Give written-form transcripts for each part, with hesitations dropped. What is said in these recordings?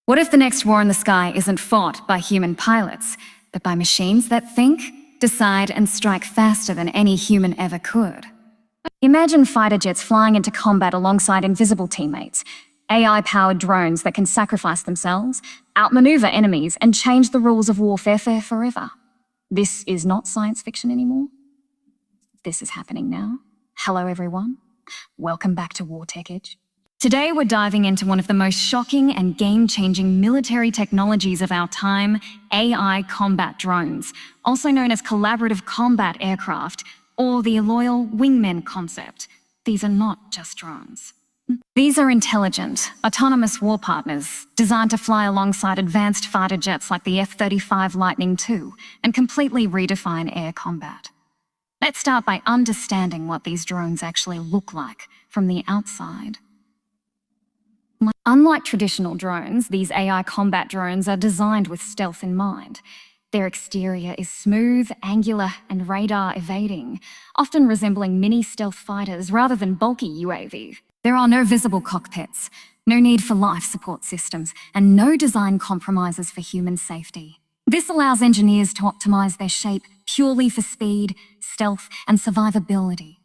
What if the next war in the sky isn't fought by human pilots, but by machines that think, decide, and strike faster than any human ever could? Imagine fighter jets flying into combat alongside invisible teammates, AI-powered drones that can sacrifice themselves, outmaneuver enemies, and change the rules of warfare forever. This is not science fiction anymore. This is happening now. Hello, everyone. Welcome back to War Tech Edge. Today, we're diving into one of the most shocking and game-changing military technologies of our time, AI combat drones, also known as collaborative combat aircraft, or the loyal Wingmen concept. These are not just drones. These are intelligent, autonomous war partners designed to fly alongside advanced fighter jets like the F-35 Lightning II and completely redefine air combat. Let's start by understanding what these drones actually look like from the outside. Unlike traditional drones, these AI combat drones are designed with stealth in mind. Their exterior is smooth, angular, and radar evading, often resembling mini stealth fighters rather than bulky UAVs. There are no visible cockpits, no need for life support systems, and no design compromises for human safety. This allows engineers to optimize their shape purely for speed, stealth, and survivability.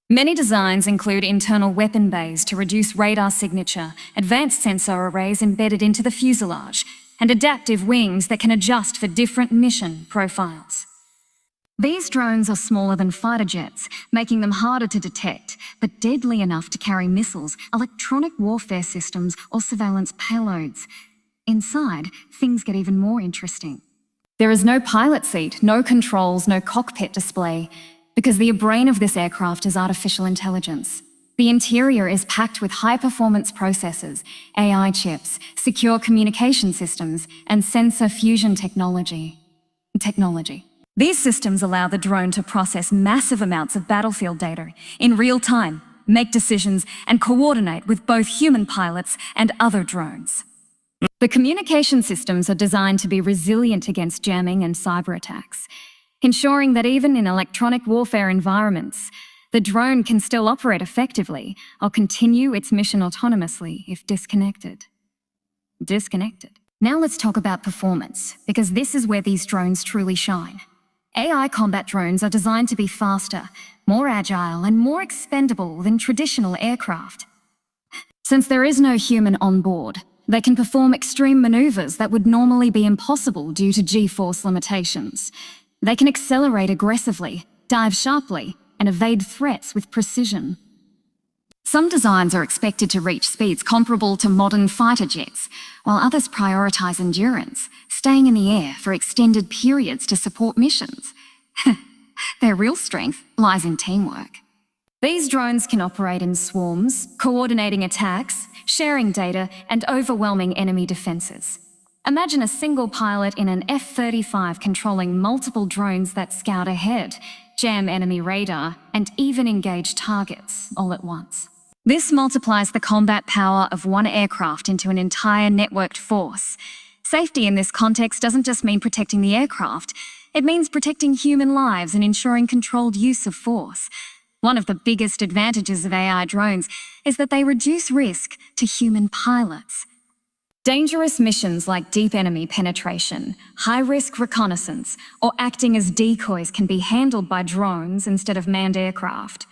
Many designs include internal weapon bays to reduce radar signature, advanced sensor arrays embedded into the fuselage, and adaptive wings that can adjust for different mission profiles. These drones are smaller than fighter jets, making them harder to detect, but deadly enough to carry missiles, electronic warfare systems, or surveillance payloads. Inside, things get even more interesting. There is no pilot seat, no controls, no cockpit display, because the brain of this aircraft is artificial intelligence. The interior is packed with high-performance processors, AI chips, secure communication systems, and sensor fusion technology. These systems allow the drone to process massive amounts of battlefield data in real time, make decisions, and coordinate with both human pilots and other drones. The communication systems are designed to be resilient against jamming and cyber attacks, ensuring that even in electronic warfare environments, the drone can still operate effectively or continue its mission autonomously if disconnected. Now let's talk about performance, because this is where these drones truly shine. AI combat drones are designed to be faster, more agile, and more expendable than traditional aircraft. Since there is no human on board, they can perform extreme maneuvers that would normally be impossible due to G-force limitations. They can accelerate aggressively, dive sharply, and evade threats with precision. Some designs are expected to reach speeds comparable to modern fighter jets, while others prioritize endurance, staying in the air for extended periods to support missions. Their real strength lies in teamwork. These drones can operate in swarms, coordinating attacks, sharing data, and overwhelming enemy defenses. Imagine a single pilot in an F-35 controlling multiple drones that scout ahead, jam enemy radar, and even engage targets all at once. This multiplies the combat power of one aircraft into an entire networked force. Safety in this context doesn't just mean protecting the aircraft, it means protecting human lives and ensuring controlled use of force. One of the biggest advantages of AI drones is that they reduce risk to human pilots. Dangerous missions like deep enemy penetration, high-risk reconnaissance, or acting as decoys can be handled by drones instead of manned aircraft.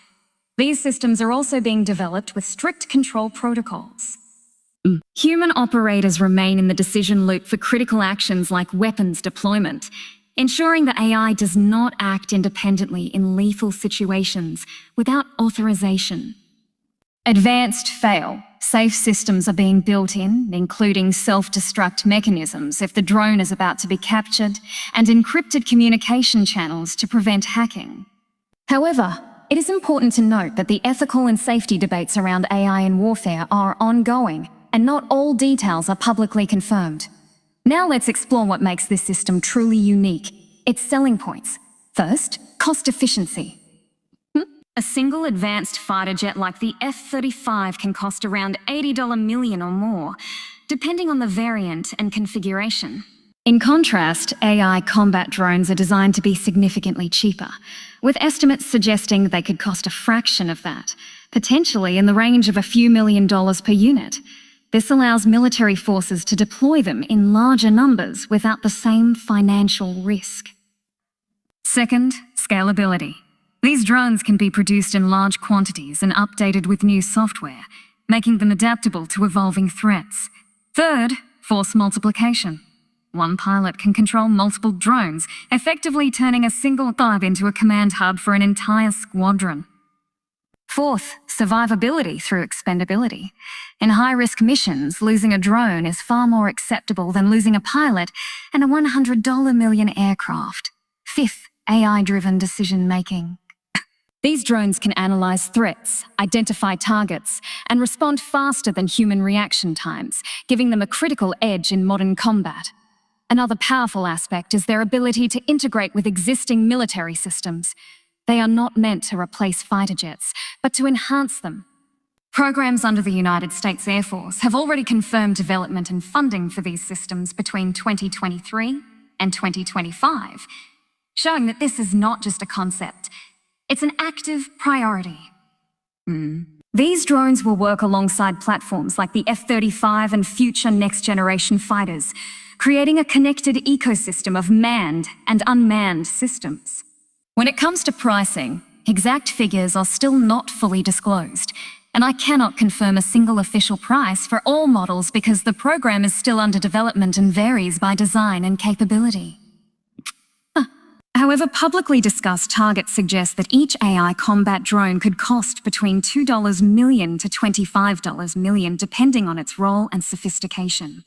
These systems are also being developed with strict control protocols. Human operators remain in the decision loop for critical actions like weapons deployment, ensuring that AI does not act independently in lethal situations without authorization. Advanced fail-safe systems are being built in, including self-destruct mechanisms if the drone is about to be captured, and encrypted communication channels to prevent hacking. However, it is important to note that the ethical and safety debates around AI in warfare are ongoing, and not all details are publicly confirmed. Now let's explore what makes this system truly unique, its selling points. First, cost efficiency. A single advanced fighter jet like the F-35 can cost around $80 million or more, depending on the variant and configuration. In contrast, AI combat drones are designed to be significantly cheaper, with estimates suggesting they could cost a fraction of that, potentially in the range of a few $1 million per unit. This allows military forces to deploy them in larger numbers without the same financial risk. Second, scalability. These drones can be produced in large quantities and updated with new software, making them adaptable to evolving threats. Third, force multiplication. One pilot can control multiple drones, effectively turning a single hub into a command hub for an entire squadron. Fourth, survivability through expendability. In high-risk missions, losing a drone is far more acceptable than losing a pilot and a $100 million aircraft. Fifth, AI-driven decision-making. These drones can analyze threats, identify targets, and respond faster than human reaction times, giving them a critical edge in modern combat. Another powerful aspect is their ability to integrate with existing military systems. They are not meant to replace fighter jets, but to enhance them. Programs under the United States Air Force have already confirmed development and funding for these systems between 2023 and 2025, showing that this is not just a concept. It's an active priority. These drones will work alongside platforms like the F-35 and future next-generation fighters, creating a connected ecosystem of manned and unmanned systems. When it comes to pricing, exact figures are still not fully disclosed, and I cannot confirm a single official price for all models because the program is still under development and varies by design and capability. However, publicly discussed targets suggest that each AI combat drone could cost between $2 million to $25 million, depending on its role and sophistication.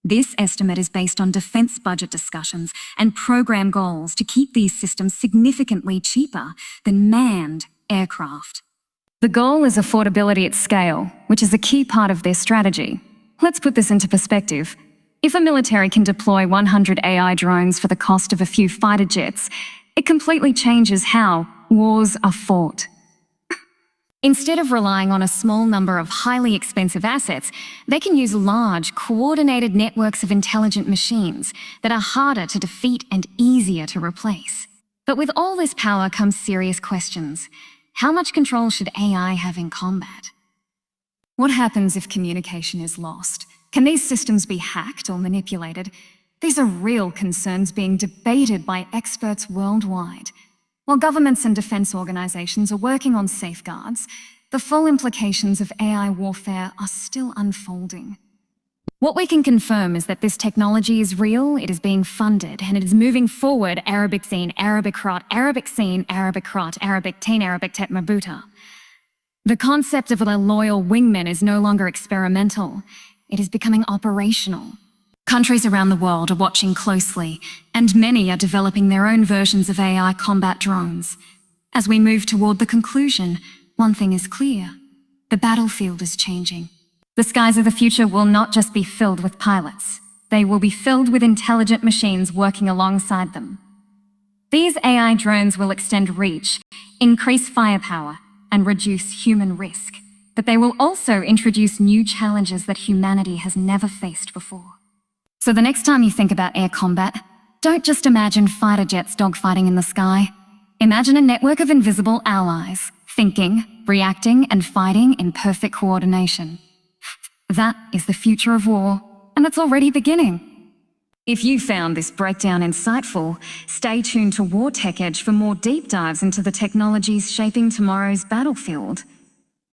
This estimate is based on defense budget discussions and program goals to keep these systems significantly cheaper than manned aircraft. The goal is affordability at scale, which is a key part of their strategy. Let's put this into perspective. If a military can deploy 100 AI drones for the cost of a few fighter jets, it completely changes how wars are fought. Instead of relying on a small number of highly expensive assets, they can use large, coordinated networks of intelligent machines that are harder to defeat and easier to replace. But with all this power comes serious questions. How much control should AI have in combat? What happens if communication is lost? Can these systems be hacked or manipulated? These are real concerns being debated by experts worldwide. While governments and defense organizations are working on safeguards, the full implications of AI warfare are still unfolding. What we can confirm is that this technology is real, it is being funded, and it is moving forward Arabic scene, Arabic rot, Arabic scene, Arabic rot, Arabic teen, Arabic tet mabuta. The concept of a loyal wingman is no longer experimental. It is becoming operational. Countries around the world are watching closely, and many are developing their own versions of AI combat drones. As we move toward the conclusion, one thing is clear. The battlefield is changing. The skies of the future will not just be filled with pilots. They will be filled with intelligent machines working alongside them. These AI drones will extend reach, increase firepower, and reduce human risk. But they will also introduce new challenges that humanity has never faced before. So the next time you think about air combat, don't just imagine fighter jets dogfighting in the sky. Imagine a network of invisible allies, thinking, reacting, and fighting in perfect coordination. That is the future of war, and it's already beginning. If you found this breakdown insightful, stay tuned to War Tech Edge for more deep dives into the technologies shaping tomorrow's battlefield.